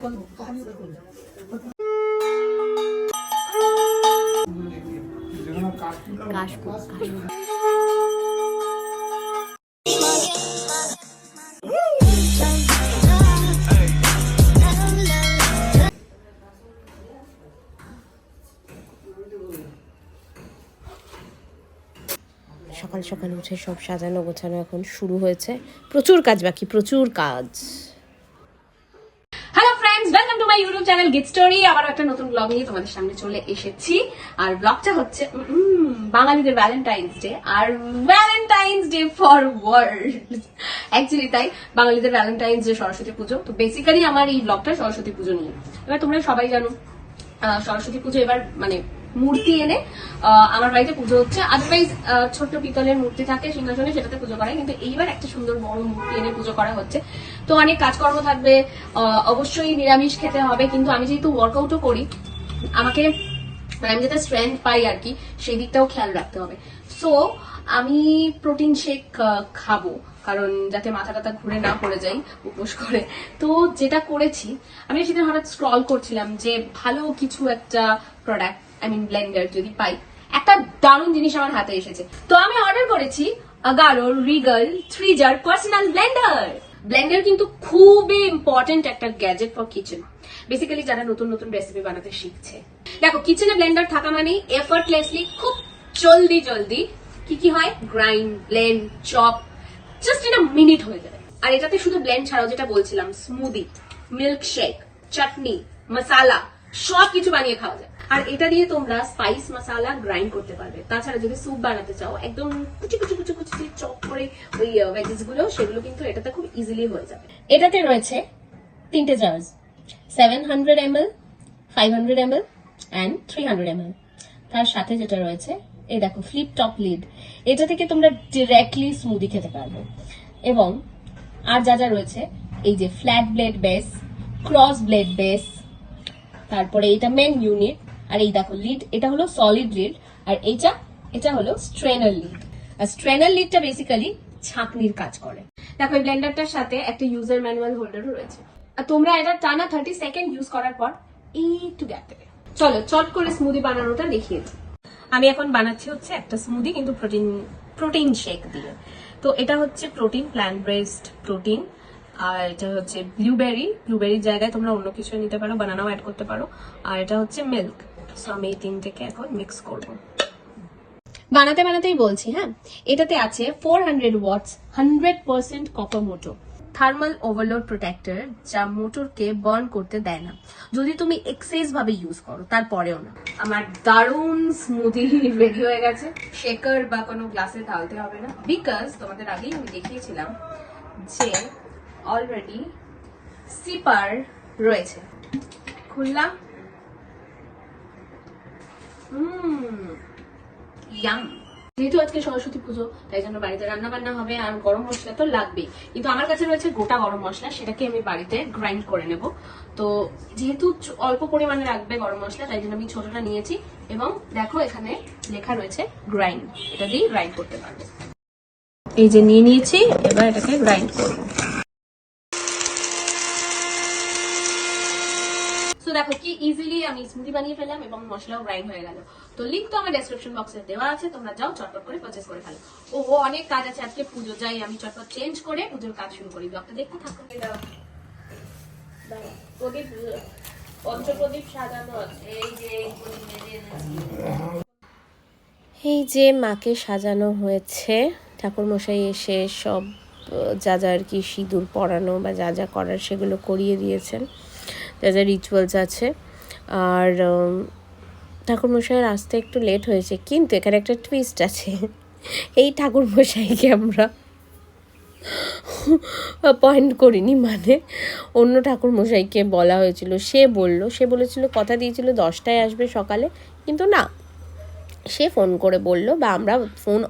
সকাল সকাল উঠে সব সাজানো গোছানো এখন শুরু হয়েছে, প্রচুর কাজ বাকি, প্রচুর কাজ। Hello friends, welcome to my YouTube channel গিট স্টোরি। আবার একটা নতুন ব্লগ নিয়ে তোমাদের সামনে চলে এসেছি। আর ব্লগটা হচ্ছে বাঙালিদের ভ্যালেন্টাইন্স ডে, আর Valentine's Day for world. Actually তাই, বাঙালিদের ভ্যালেন্টাইন্স ডে সরস্বতী পুজো। তো বেসিক্যালি আমার এই ব্লগটা সরস্বতী পুজো নিয়ে। এবার তোমরা সবাই জানো সরস্বতী পুজো এবার মানে মূর্তি এনে আমার বাড়িতে পুজো হচ্ছে। আদারওয়াইজ ছোট্ট পিতলের মূর্তি থাকে সিংহাসনে, সেটাতে পুজো করে, কিন্তু এইবার একটা সুন্দর বড় মূর্তি এনে পুজো করা হচ্ছে। তো অনেক কাজকর্ম থাকবে, অবশ্যই নিরামিষ খেতে হবে, কিন্তু আমি যেহেতু ওয়ার্কআউটও করি, আমাকে আমি যাতে স্ট্রেংথ পাই আর কি, সেই দিকটাও খেয়াল রাখতে হবে। সো আমি প্রোটিন শেক খাবো, কারণ যাতে মাথা টাথা ঘুরে না পড়ে যাই উপোস করে। তো যেটা করেছি, আমি সেদিন হঠাৎ স্ক্রল করছিলাম যে ভালো কিছু একটা প্রোডাক্ট, ব্লেন্ডার যদি পাই। একটা দারুণ জিনিস আমার হাতে এসেছে, তো আমি অর্ডার করেছি আগারোর Regal 3 jar personal blender. Blender কিন্তু খুবই ইম্পর্টেন্ট একটা গ্যাজেট ফর কিচেন, বেসিক্যালি যারা নতুন নতুন রেসিপি বানাতে শিখছে। দেখো, কিচেনে ব্লেন্ডার থাকা মানেই এফর্টলেসলি খুব জলদি জলদি কি হয়, grind, blend, chop just in a minute হয়ে যাবে। আর এটাতে শুধু ব্লেন্ড ছাড়াও, যেটা বলছিলাম, স্মুদি, মিল্ক শেক, চাটনি, মশালা সবকিছু বানিয়ে খাওয়া যায়। আর এটা দিয়ে তোমরা স্পাইস মশালা গ্রাইন্ড করতে পারবে। তাছাড়া যদি স্যুপ বানাতে চাও, একদম কুচি কুচি কুচি কুচি চপ করে ওই ভেজিস গুলো, সেগুলো কিন্তু এটাতে খুব ইজিলি হয়ে যাবে। এটাতে রয়েছে 3টে jars, 700 ml, 500 ml and 300 ml। তার সাথে যেটা রয়েছে, এই দেখো, ফ্লিপ টপ লিড। এটা থেকে তোমরা ডিরেক্টলি স্মুদি খেতে পারবে। এবং আর যা যা রয়েছে, এই যে flat blade base, cross blade base, তারপরে এটা মেন ইউনিট, আর এই দেখো লিড, এটা হলো সলিড লিড, আর এটা হলো স্ট্রেনার লিড। আর স্ট্রেনার লিডটা বেসিক্যালি ছাঁকনির কাজ করে। দেখো, এই ব্লেন্ডারটার সাথে একটা ইউজার ম্যানুয়াল হোল্ডারও রয়েছে। আর তোমরা এটা টানা 30 সেকেন্ড ইউজ করার পর একটু গ্যাপ দেবে। চলো চট করে স্মুদি বানানোটা দেখিয়ে দিই। আমি এখন বানাচ্ছি হচ্ছে একটা স্মুদি, কিন্তু প্রোটিন শেক দিয়ে। তো এটা হচ্ছে প্রোটিন, প্ল্যান্ট বেসড প্রোটিন। আর এটা হচ্ছে ব্লুবেরির জায়গায় তোমরা অন্য কিছু নিতে পারো, বানানাও অ্যাড করতে পারো। আর এটা হচ্ছে মিল্ক। সো আমি এই তিনটেকে এখন মিক্স করবো। বানাতে বানাতেই বলছি, হ্যাঁ, এটাতে আছে 400 ওয়াটস 100% copper motor thermal overload protector, যা মোটরকে বার্ন করতে দেয় না যদি তুমি এক্সেস ভাবে ইউজ করো, তারপরেও না। আমার দারুণ স্মুদি রেডি হয়ে গেছে। শেকার বা কোনো গ্লাসে ঢালতে হবে না, বিকজ তোমাদের আগেই আমি দেখিয়েছিলাম যে অলরেডি সিপার রয়েছে। খুললাম, ইয়াম। যেহেতু আজকে সরস্বতী পুজো, তাই জন্য বাড়িতে রান্না বান্না হবে, আর গরম মশলা তো লাগবেই। কিন্তু আমার কাছে রয়েছে গোটা গরম মশলা, সেটাকে আমি বাড়িতে গ্রাইন্ড করে নেব। তো যেহেতু অল্প পরিমাণে রাখবে গরম মশলা, তাই জন্য আমি ছোটটা নিয়েছি। এবং দেখো, এখানে লেখা রয়েছে গ্রাইন্ড, এটা দিয়ে গ্রাইন্ড করতে পারবে। এই যে নিয়ে নিয়েছি, এবার এটাকে গ্রাইন্ড করবো। তো দেখো কি ইজিলি আমি স্মুদি বানিয়ে ফেললাম এবং মশলাও গ্রাইন্ড হয়ে গেল। তো লিংক তো আমার ডেসক্রিপশন বক্সে দেওয়া আছে, তোমরা যাও চটপট করে পারচেজ করে ফেলো। ও অনেক কাজ আছে আজকে, পুজো যাই, আমি চটপট চেঞ্জ করে পুজোর কাজ শুরু করি। ব্লগটা দেখতে থাকো। প্রদীপ, পঞ্চপ্রদীপ সাজানো আছে। এই যে মাকে সাজানো হয়েছে, ঠাকুর মশাই এসে সব যা যা আর কি সিঁদুর পরানো বা যা যা করার সেগুলো করিয়ে দিয়েছেন, যা যা রিচুয়ালস আছে। আর ঠাকুরমশাইয়ের আসতে একটু লেট হয়েছে, কিন্তু এখানে একটা টুইস্ট আছে। এই ঠাকুরমশাইকে আমরা অ্যাপয়েন্ট করিনি, মানে অন্য ঠাকুরমশাইকে বলা হয়েছিল। সে বলেছিল, কথা দিয়েছিল 10টায় আসবে সকালে, কিন্তু না, সে ফোন করে বলল, বা আমরা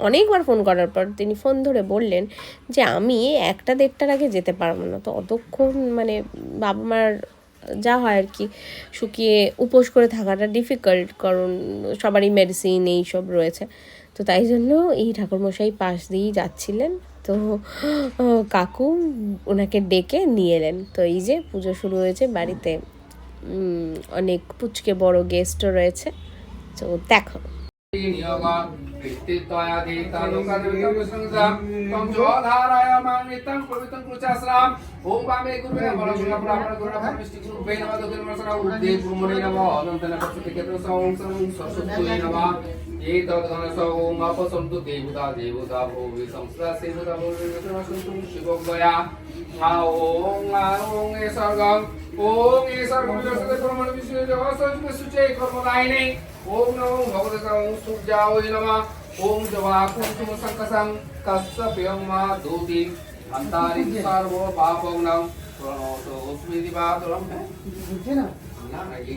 অনেকবার ফোন করার পর তিনি ফোন ধরে বললেন যে আমি 1টা-1:30টার আগে যেতে পারবো না। তো অতক্ষণ মানে বাবা মার যা হয় আর কি, শুকিয়ে উপোস করে থাকাটা ডিফিকাল্ট, কারণ সবারই মেডিসিন এইসব রয়েছে। তো তাই জন্য এই ঠাকুরমশাই পাশ দিয়েই যাচ্ছিলেন, তো কাকু ওনাকে ডেকে নিয়ে এলেন। তো এই যে পুজো শুরু হয়েছে বাড়িতে, অনেক পুচকে বড় গেস্টও রয়েছে, তো দেখো। ओम ईश्वर गुरुदेव ब्रह्मण विष्णु देव सचिव सुचे कर्मदायिने ओम नमो भगवते ओम सूर्याय नमः ओम जवा कुसुम संकसं कස්සපයං मा दूति अंतारि सर्व पापंगं प्रणोतो स्मृति बातरम है बुझे ना ना ये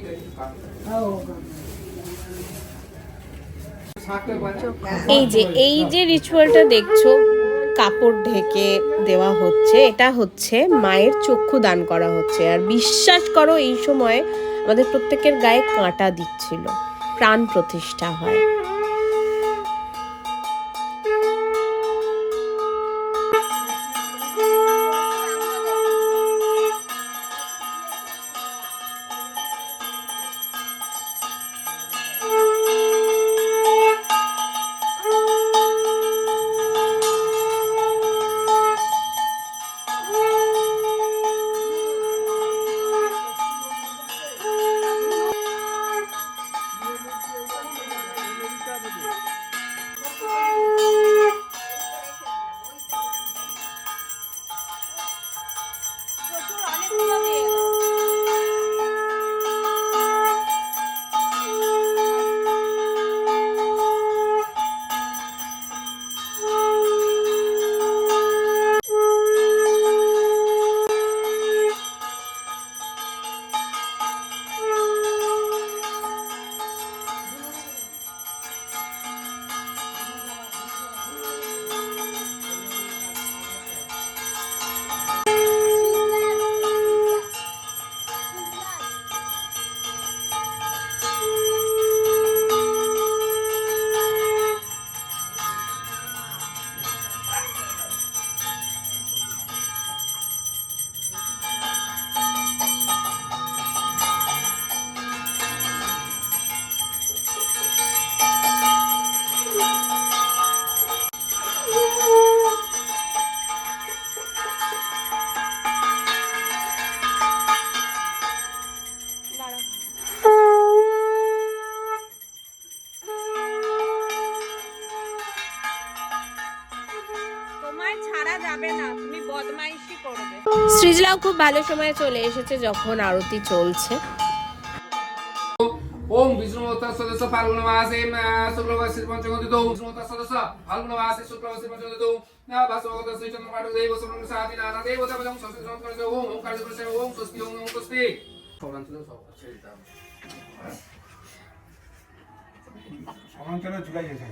এই যে রিচুয়ালটা দেখছো, কাপড় ঢেকে দেওয়া হচ্ছে, এটা হচ্ছে মায়ের চক্ষু দান করা হচ্ছে। আর বিশ্বাস করো এই সময় আমাদের প্রত্যেকের গায়ে কাঁটা দিচ্ছিল, প্রাণ প্রতিষ্ঠা হয়। সৃজলাও খুব ভালো সময় চলে এসেছে যখন আরতি চলছে। ओम विष्णु सदस्य फाल्गुन मासे शुक्लपक्षे पंचमदितो विष्णु सदस्य फाल्गुन मासे शुक्लपक्षे पंचमदितो भास्वगत श्री चंद्र पाठक देव समन साथी नाना देव तपजं संस्कृत संस्कृत ओम ओंकार जपसे ओम स्वस्ति ओम स्वस्ति সমান্তরাল ঝুলাই গেছে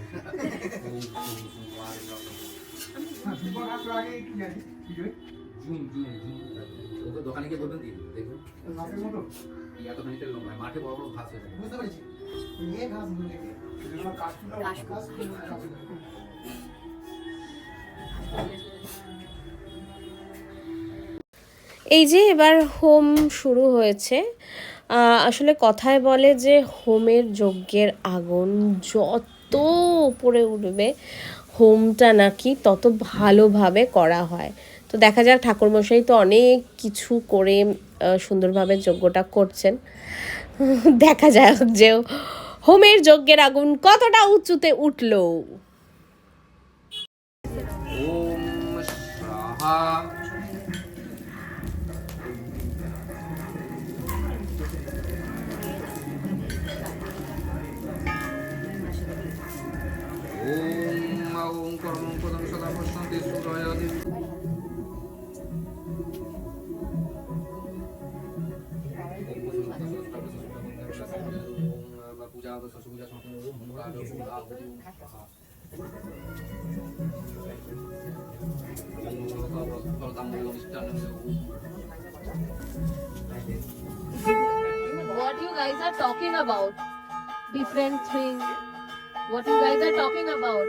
আগে একটু জানি কি করে দোকানে গিয়ে বলবেন দিন দেখুন মাঠের মতো এত মিনিটের লম্বা মাঠে বড় বড় ঘাস হয়ে যায় বুঝতে পেরেছি এই ঘাস গুলো এই যে এবার হোম শুরু হয়েছে। আসলে কথায় বলে যে হোমের যজ্ঞের আগুন যত উপরে উঠবে হোমটা নাকি তত ভালোভাবে করা হয়। তো দেখা যাক, ঠাকুরমশাই তো অনেক কিছু করে সুন্দরভাবে যজ্ঞটা করছেন। দেখা যাক যে হোমের যজ্ঞের আগুন কতটা উঁচুতে উঠলো। ओम स्वाहा ओम ओम कर्मं पदं सदा पश्यन्ति सूर्याय पूजा पूजा What you guys are talking about? Different things. What you guys are talking about?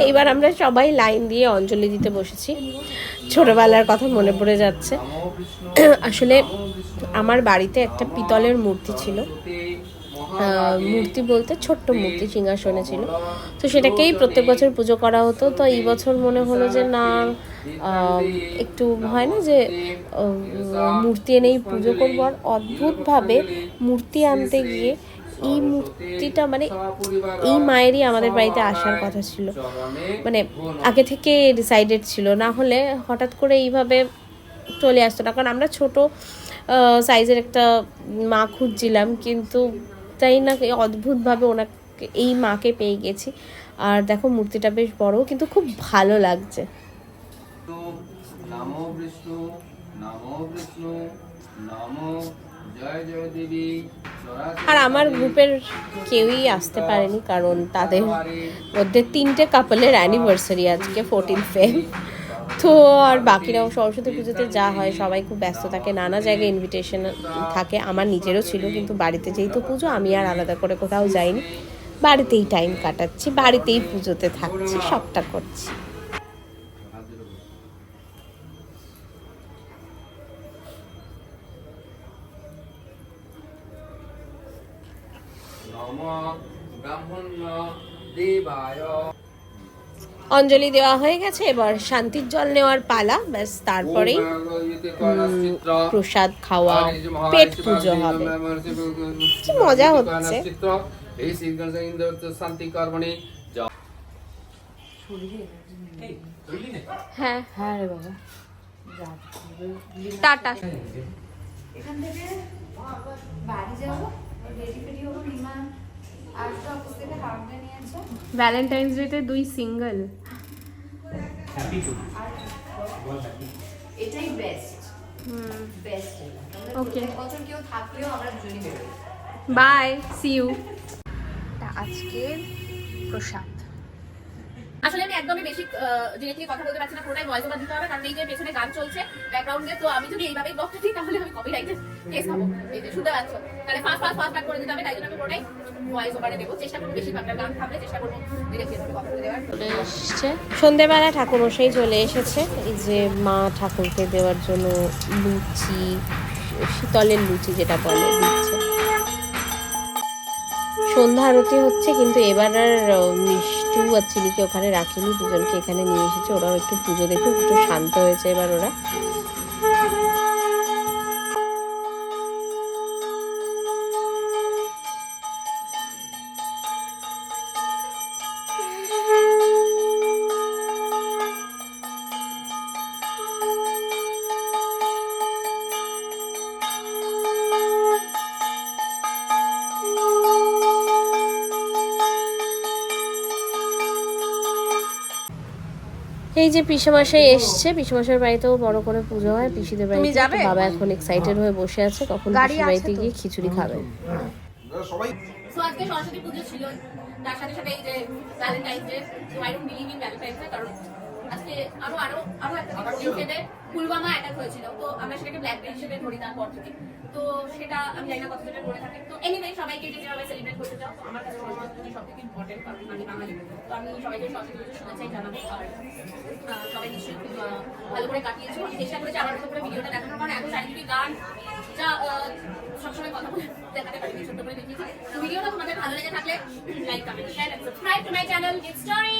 এইবার আমরা সবাই লাইন দিয়ে অঞ্জলি দিতে বসেছি। ছোটবেলার কথা মনে পড়ে যাচ্ছে। আসলে আমার বাড়িতে একটা পিতলের মূর্তি ছিল, মূর্তি বলতে ছোট্ট মূর্তি সিংহাসনে ছিল, তো সেটাকেই প্রত্যেক বছর পুজো করা হতো। তো এই বছর মনে হলো যে না, একটু হয় না যে মূর্তি এনেই পুজো করবো। আর অদ্ভুতভাবে মূর্তি আনতে গিয়ে এই মূর্তিটা মানে এই মায়েরই আমাদের বাড়িতে আসার কথা ছিল, মানে আগে থেকে ডিসাইডেড ছিল, না হলে হঠাৎ করে এইভাবে চলে আসতো না। কারণ আমরা ছোট সাইজের একটা মা খুঁজছিলাম, কিন্তু তাই না অদ্ভুতভাবে ওনাকে এই মাকে পেয়ে গেছি। আর দেখো মূর্তিটা বেশ বড়, কিন্তু খুব ভালো লাগছে। নমো বিষ্ণু, নমো বিষ্ণু, নমো জয় জয় দেবী। আর আমার গ্রুপের কেউই আসতে পারেনি, কারণ তাদের মধ্যে 3টে কাপলের অ্যানিভার্সারি আজকে 14 ফেব। তো আর বাকিরাও সরস্বতী পুজোতে যা হয় সবাই খুব ব্যস্ত থাকে, নানা জায়গায় ইনভিটেশন থাকে। আমার নিজেরও ছিল, কিন্তু বাড়িতে যেহেতু পুজো আমি আর আলাদা করে কোথাও যাইনি, বাড়িতেই টাইম কাটাচ্ছি, বাড়িতেই পুজোতে থাকছি, সবটা করছি। অঞ্জলি দেওয়া হয়ে গেছে, এবার শান্তির জল নেওয়ার পালা। ব্যাস তারপরেই প্রসাদ খাওয়া, পেট পুজো হবে। কি মজা হচ্ছে। হ্যাঁ হ্যাঁ রে বাবা, টাটা। এখান থেকে বাড়ি যাবো, রেডি ফেডি হবো। বিমান আর তো অফিস থেকে হাওড়া নিয়েছে। ভ্যালেন্টাইন্স ডেতে 2 সিঙ্গেল। এটাই বেস্ট, বেস্ট। ওকে, বছর কেউ থাকলেও আমরা দুজনই বেরোই। Bye, see you. আজকে প্রসাদ। আসলে আমি একদমই বেশি জিনিস নিয়ে কথা বলতে পারছি না, পুরোটাই ভয়েস ওভার দিতে হবে, কারণ এই যে পেছনে গান চলছে ব্যাকগ্রাউন্ডে। তো আমি যদি এইভাবেই ব্লগটা দিই তাহলে আমি কপিরাইটের কেস খাবো। এই যে শুনতে পাচ্ছ, তাহলে ফাস্ট ব্যাক করে দিতে হবে। তাই জন্য আমি পুরোটাই ভয়েস ওভারে দেবো। চেষ্টা করবো বেশিরভাগটা গান থাকলে চেষ্টা করবো ডিরেক্টলি কথা বলে দেওয়ার। চলে এসছে সন্ধেবেলা, ঠাকুরমশাই চলে এসেছে। এই যে মা ঠাকুরকে দেওয়ার জন্য লুচি, শীতলের লুচি যেটা বলে, দিচ্ছে। সন্ধ্যা আরতি হচ্ছে, কিন্তু এবার আর মিষ্টু আর চিনিকে ওখানে রাখিনি, দুজনকে এখানে নিয়ে এসেছে। ওরাও একটু পুজো দেখে একটু শান্ত হয়েছে এবার ওরা। এই যে পিসেমশাই এসছে, পিসেমশাইয়ের বাড়িতেও বড় করে পুজো হয়, পিসিদের বাড়িতে। বাবা এখন এক্সাইটেড হয়ে বসে আছে কখন পিসির বাড়িতে গিয়ে খিচুড়ি খাবে। সো আজকে সরস্বতী পুজো ছিল, তার সাথে সাথে এই যে Valentine's day. So I don't believe in Valentine's day, কারণ আজকে আরো একটা হিসেবে পুলওয়ামা অ্যাটাক হয়েছিল। তো আমরা সেটাকে ব্ল্যাক ডে হিসেবে ধরি তারপর থেকে। তো সেটা আমি জানি না কতটা মনে থাকে। তো এনিওয়ে সবাইকে যেভাবে সেলিব্রেট করতে চাও, তো আমার কাছে সরস্বতী পুজো সবথেকে ইম্পর্টেন্ট, কারণ আমি বাঙালি। তো আমি সবাইকে সরস্বতী পুজো শুভেচ্ছাই জানাবো। আর সবাই নিশ্চয়ই খুব ভালো করে কাটিয়েছো। আমি চেষ্টা করেছি আমার মতো করে ভিডিওটা দেখানোর, কারণ এত চারিদিকে গান যা সবসময় কথা বলে দেখাতে পারিনি, ছোট্ট করে দেখিয়েছি। তো ভিডিওটা তোমাদের ভালো লেগে থাকলে like, comment, share and subscribe to my channel gift story.